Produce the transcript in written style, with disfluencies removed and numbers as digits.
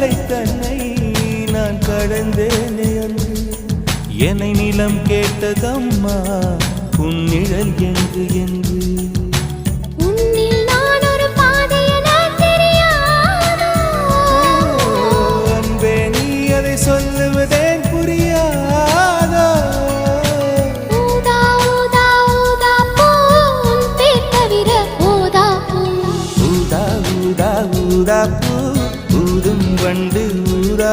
எல்லை தன்னை நான் கடந்தேனே அன்று என்னை நிலம் கேட்டதம்மா உன் நிழல் என்று என்று அன்பே நீ அதை சொல்லுவதேன் புரியாதோ ஊதா ஊதா ஊதா பூ ஊதும் வண்டு ஊதா